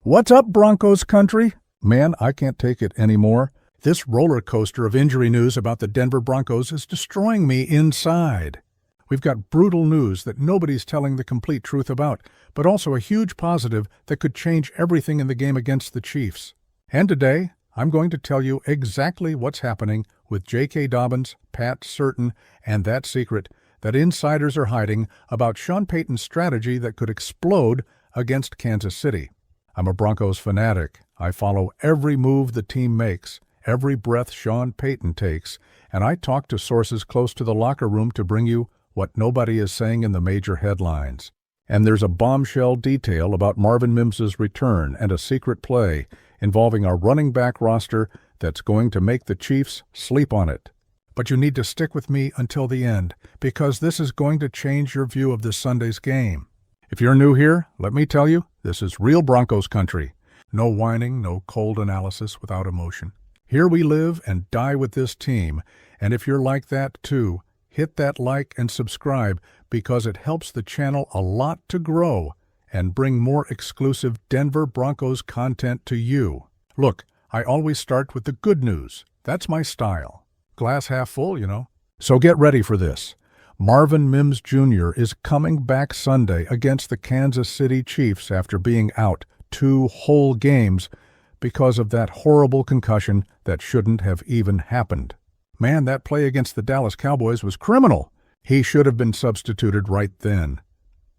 What's up, Broncos Country? Man, I can't take it anymore. This roller coaster of injury news about the Denver Broncos is destroying me inside. We've got brutal news that nobody's telling the complete truth about, but also a huge positive that could change everything in the game against the Chiefs. And today, I'm going to tell you exactly what's happening with J.K. Dobbins, Pat Certain, and that secret that insiders are hiding about Sean Payton's strategy that could explode against Kansas City. I'm a Broncos fanatic. I follow every move the team makes, every breath Sean Payton takes, and I talk to sources close to the locker room to bring you what nobody is saying in the major headlines. And there's a bombshell detail about Marvin Mims's return and a secret play involving our running back roster that's going to make the Chiefs sleep on it. But you need to stick with me until the end, because this is going to change your view of this Sunday's game. If you're new here, let me tell you, this is real Broncos country. No whining, no cold analysis without emotion. Here we live and die with this team, and if you're like that too, hit that like and subscribe because it helps the channel a lot to grow and bring more exclusive Denver Broncos content to you. Look, I always start with the good news. That's my style. Glass half full, you know. So get ready for this. Marvin Mims Jr. is coming back Sunday against the Kansas City Chiefs after being out 2 whole games because of that horrible concussion that shouldn't have even happened. Man, that play against the Dallas Cowboys was criminal. He should have been substituted right then.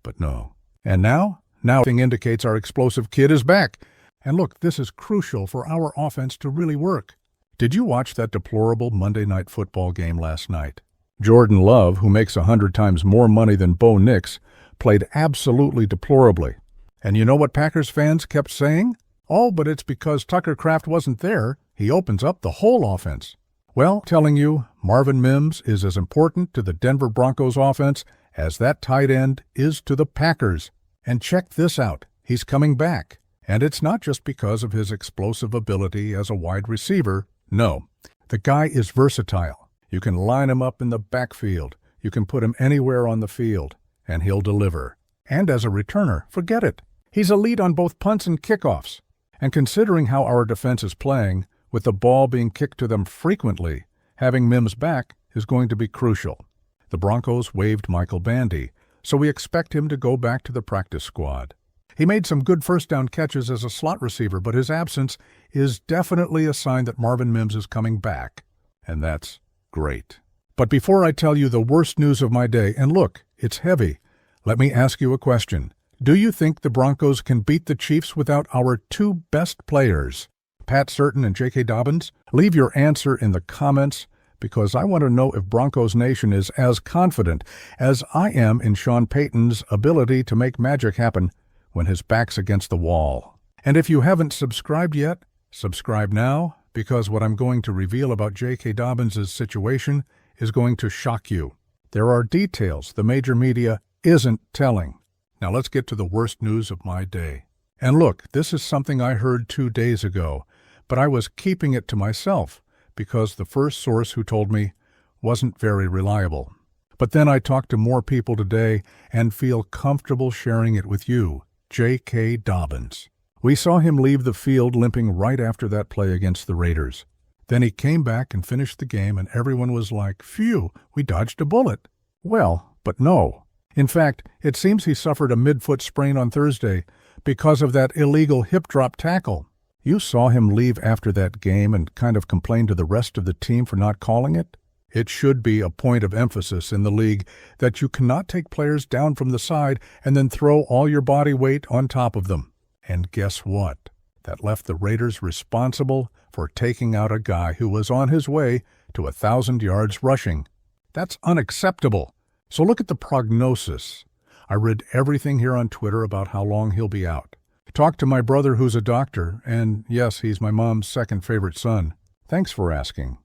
But no. And now everything indicates our explosive kid is back. And look, this is crucial for our offense to really work. Did you watch that deplorable Monday Night Football game last night? Jordan Love, who makes 100 times more money than Bo Nix, played absolutely deplorably. And you know what Packers fans kept saying? Oh, but it's because Tucker Kraft wasn't there. He opens up the whole offense. Well, telling you, Marvin Mims is as important to the Denver Broncos offense as that tight end is to the Packers. And check this out. He's coming back. And it's not just because of his explosive ability as a wide receiver. No, the guy is versatile. You can line him up in the backfield. You can put him anywhere on the field, and he'll deliver. And as a returner, forget it. He's elite on both punts and kickoffs. And considering how our defense is playing, with the ball being kicked to them frequently, having Mims back is going to be crucial. The Broncos waived Michael Bandy, so we expect him to go back to the practice squad. He made some good first down catches as a slot receiver, but his absence is definitely a sign that Marvin Mims is coming back. And that's great. But before I tell you the worst news of my day, and look, it's heavy, let me ask you a question. Do you think the Broncos can beat the Chiefs without our 2 best players, Pat Certain and J.K. Dobbins? Leave your answer in the comments because I want to know if Broncos Nation is as confident as I am in Sean Payton's ability to make magic happen when his back's against the wall. And if you haven't subscribed yet, subscribe now, because what I'm going to reveal about J.K. Dobbins' situation is going to shock you. There are details the major media isn't telling. Now let's get to the worst news of my day. And look, this is something I heard 2 days ago, but I was keeping it to myself because the first source who told me wasn't very reliable. But then I talked to more people today and feel comfortable sharing it with you. J.K. Dobbins. We saw him leave the field limping right after that play against the Raiders. Then he came back and finished the game, and everyone was like, phew, we dodged a bullet. Well, but no. In fact, it seems he suffered a midfoot sprain on Thursday because of that illegal hip drop tackle. You saw him leave after that game and kind of complain to the rest of the team for not calling it? It should be a point of emphasis in the league that you cannot take players down from the side and then throw all your body weight on top of them. And guess what? That left the Raiders responsible for taking out a guy who was on his way to 1,000 yards rushing. That's unacceptable. So look at the prognosis. I read everything here on Twitter about how long he'll be out. Talked to my brother who's a doctor, and yes, he's my mom's second favorite son. Thanks for asking.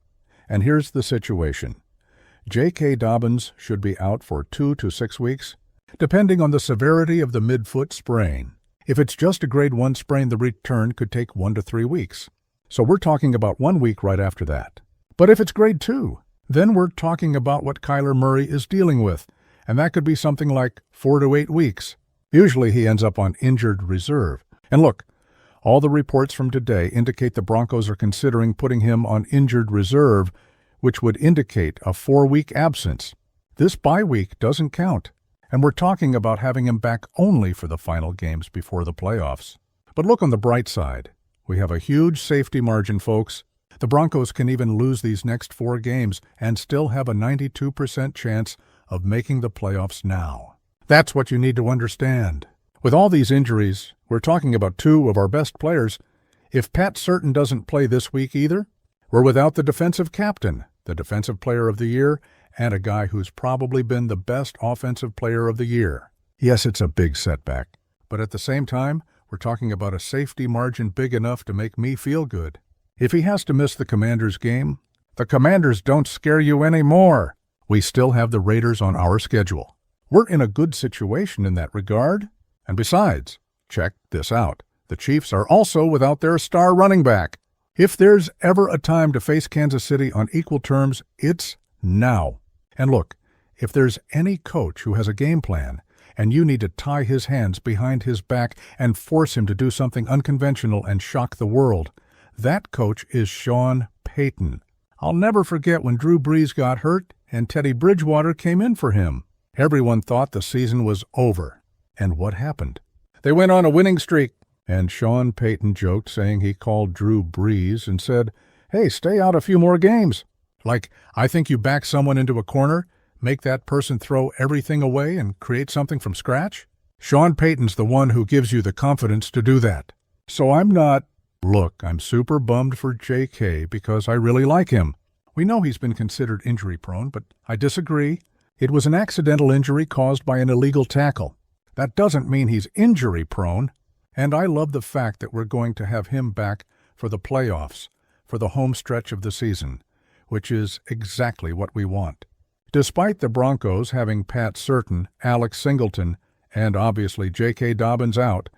And here's the situation. J.K. Dobbins should be out for 2 to 6 weeks, depending on the severity of the midfoot sprain. If it's just a grade 1 sprain, the return could take 1 to 3 weeks. So we're talking about 1 week right after that. But if it's grade 2, then we're talking about what Kyler Murray is dealing with, and that could be something like 4 to 8 weeks. Usually he ends up on injured reserve. And look, All the reports from today indicate the Broncos are considering putting him on injured reserve, which would indicate a 4-week absence. This bye week doesn't count, and we're talking about having him back only for the final games before the playoffs. But look on the bright side. We have a huge safety margin, folks. The Broncos can even lose these next 4 games and still have a 92% chance of making the playoffs now. That's what you need to understand. With all these injuries, we're talking about 2 of our best players. If Pat Certain doesn't play this week either, we're without the defensive captain, the defensive player of the year, and a guy who's probably been the best offensive player of the year. Yes, it's a big setback, but at the same time, we're talking about a safety margin big enough to make me feel good. If he has to miss the Commanders game, the Commanders don't scare you anymore. We still have the Raiders on our schedule. We're in a good situation in that regard. And besides, check this out. The Chiefs are also without their star running back. If there's ever a time to face Kansas City on equal terms, it's now. And look, if there's any coach who has a game plan, and you need to tie his hands behind his back and force him to do something unconventional and shock the world, that coach is Sean Payton. I'll never forget when Drew Brees got hurt and Teddy Bridgewater came in for him. Everyone thought the season was over. And what happened? They went on a winning streak. And Sean Payton joked, saying he called Drew Brees and said, "Hey, stay out a few more games." Like, I think you back someone into a corner, make that person throw everything away and create something from scratch? Sean Payton's the one who gives you the confidence to do that. So Look, I'm super bummed for JK because I really like him. We know he's been considered injury-prone, but I disagree. It was an accidental injury caused by an illegal tackle. That doesn't mean he's injury-prone. And I love the fact that we're going to have him back for the playoffs, for the home stretch of the season, which is exactly what we want. Despite the Broncos having Pat Certain, Alex Singleton, and obviously J.K. Dobbins out,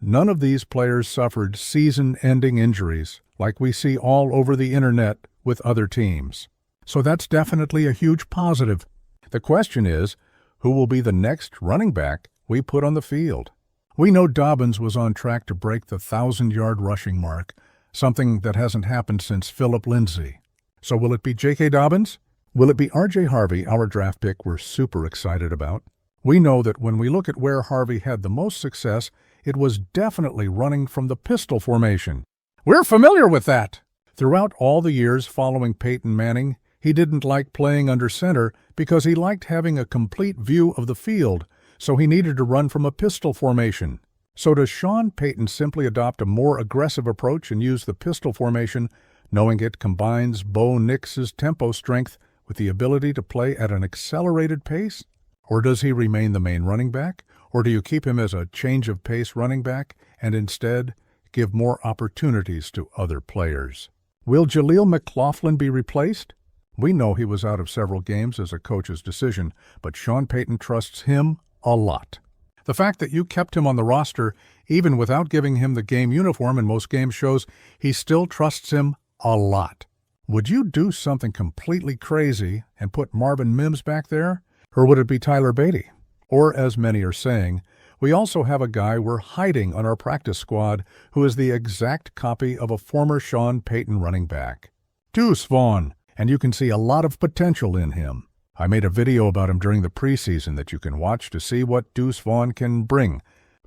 none of these players suffered season-ending injuries like we see all over the internet with other teams. So that's definitely a huge positive. The question is, who will be the next running back we put on the field? We know Dobbins was on track to break the 1,000-yard rushing mark, something that hasn't happened since Philip Lindsay. So will it be J.K. Dobbins? Will it be R.J. Harvey, our draft pick we're super excited about? We know that when we look at where Harvey had the most success, it was definitely running from the pistol formation. We're familiar with that. Throughout all the years following Peyton Manning, he didn't like playing under center because he liked having a complete view of the field, so he needed to run from a pistol formation. So does Sean Payton simply adopt a more aggressive approach and use the pistol formation, knowing it combines Bo Nix's tempo strength with the ability to play at an accelerated pace? Or does he remain the main running back? Or do you keep him as a change-of-pace running back and instead give more opportunities to other players? Will Jaleel McLaughlin be replaced? We know he was out of several games as a coach's decision, but Sean Payton trusts him a lot. The fact that you kept him on the roster, even without giving him the game uniform in most games, shows he still trusts him a lot. Would you do something completely crazy and put Marvin Mims back there? Or would it be Tyler Beatty? Or, as many are saying, we also have a guy we're hiding on our practice squad who is the exact copy of a former Sean Payton running back. Deuce Vaughn, and you can see a lot of potential in him. I made a video about him during the preseason that you can watch to see what Deuce Vaughn can bring.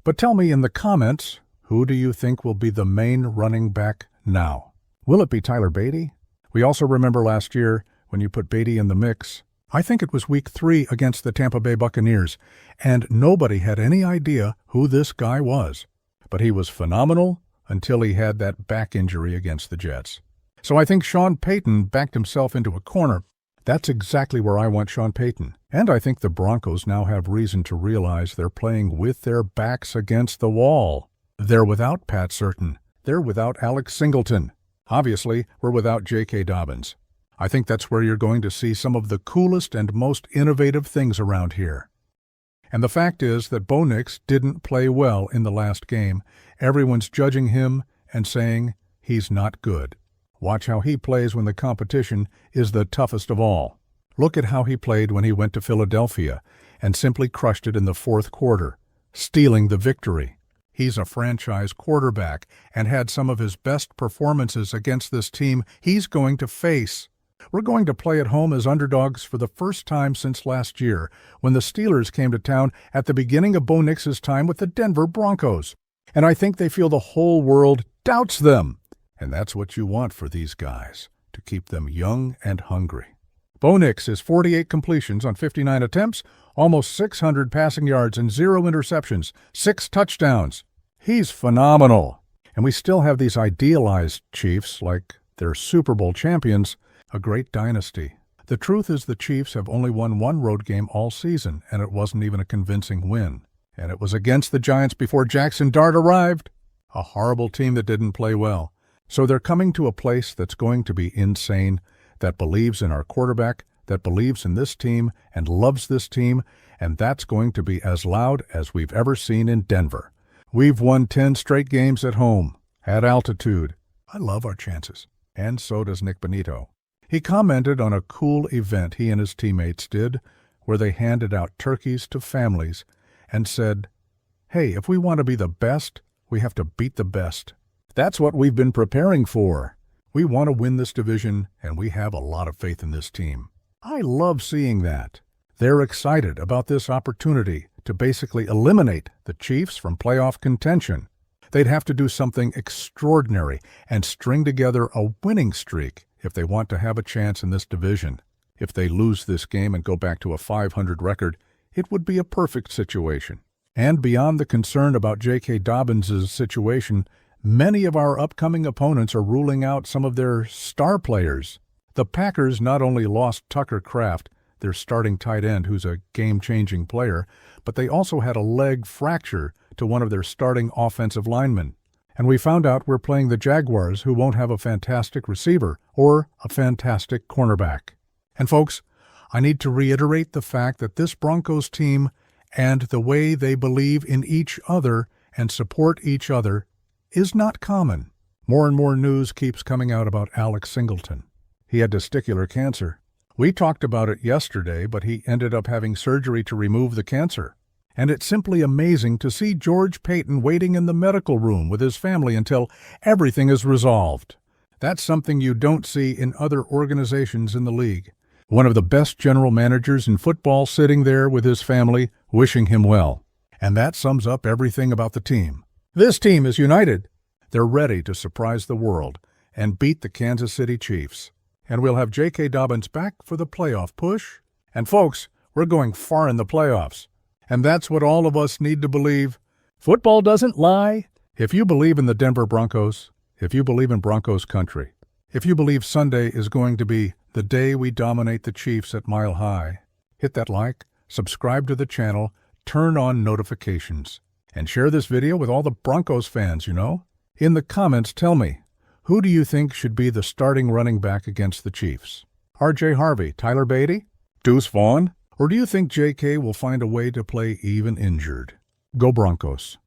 But tell me in the comments, who do you think will be the main running back now? Will it be Tyler Beatty? We also remember last year when you put Beatty in the mix. I think it was week 3 against the Tampa Bay Buccaneers, and nobody had any idea who this guy was. But he was phenomenal until he had that back injury against the Jets. So I think Sean Payton backed himself into a corner. That's exactly where I want Sean Payton. And I think the Broncos now have reason to realize they're playing with their backs against the wall. They're without Pat Certain. They're without Alex Singleton. Obviously, we're without J.K. Dobbins. I think that's where you're going to see some of the coolest and most innovative things around here. And the fact is that Bo Nix didn't play well in the last game. Everyone's judging him and saying he's not good. Watch how he plays when the competition is the toughest of all. Look at how he played when he went to Philadelphia and simply crushed it in the fourth quarter, stealing the victory. He's a franchise quarterback and had some of his best performances against this team he's going to face. We're going to play at home as underdogs for the first time since last year, when the Steelers came to town at the beginning of Bo Nix's time with the Denver Broncos. And I think they feel the whole world doubts them. And that's what you want for these guys, to keep them young and hungry. Bo Nix is 48 completions on 59 attempts, almost 600 passing yards and 0 interceptions, 6 touchdowns. He's phenomenal. And we still have these idealized Chiefs like they're Super Bowl champions, a great dynasty. The truth is the Chiefs have only won one road game all season, and it wasn't even a convincing win. And it was against the Giants before Jackson Dart arrived. A horrible team that didn't play well. So they're coming to a place that's going to be insane, that believes in our quarterback, that believes in this team and loves this team, and that's going to be as loud as we've ever seen in Denver. We've won 10 straight games at home, at altitude. I love our chances. And so does Nick Bonito. He commented on a cool event he and his teammates did, where they handed out turkeys to families and said, "Hey, if we want to be the best, we have to beat the best." That's what we've been preparing for. We want to win this division, and we have a lot of faith in this team. I love seeing that. They're excited about this opportunity to basically eliminate the Chiefs from playoff contention. They'd have to do something extraordinary and string together a winning streak if they want to have a chance in this division. If they lose this game and go back to a 500 record, it would be a perfect situation. And beyond the concern about J.K. Dobbins' situation, many of our upcoming opponents are ruling out some of their star players. The Packers not only lost Tucker Kraft, their starting tight end who's a game-changing player, but they also had a leg fracture to one of their starting offensive linemen. And we found out we're playing the Jaguars, who won't have a fantastic receiver or a fantastic cornerback. And folks, I need to reiterate the fact that this Broncos team and the way they believe in each other and support each other is not common. More and more news keeps coming out about Alex Singleton. He had testicular cancer. We talked about it yesterday, but he ended up having surgery to remove the cancer. And it's simply amazing to see George Payton waiting in the medical room with his family until everything is resolved. That's something you don't see in other organizations in the league. One of the best general managers in football sitting there with his family, wishing him well. And that sums up everything about the team. This team is united. They're ready to surprise the world and beat the Kansas City Chiefs. And we'll have J.K. Dobbins back for the playoff push. And folks, we're going far in the playoffs. And that's what all of us need to believe. Football doesn't lie. If you believe in the Denver Broncos, if you believe in Broncos Country, if you believe Sunday is going to be the day we dominate the Chiefs at Mile High, hit that like, subscribe to the channel, turn on notifications, and share this video with all the Broncos fans, you know. In the comments, tell me, who do you think should be the starting running back against the Chiefs? R.J. Harvey, Tyler Beatty, Deuce Vaughn? Or do you think J.K. will find a way to play even injured? Go Broncos.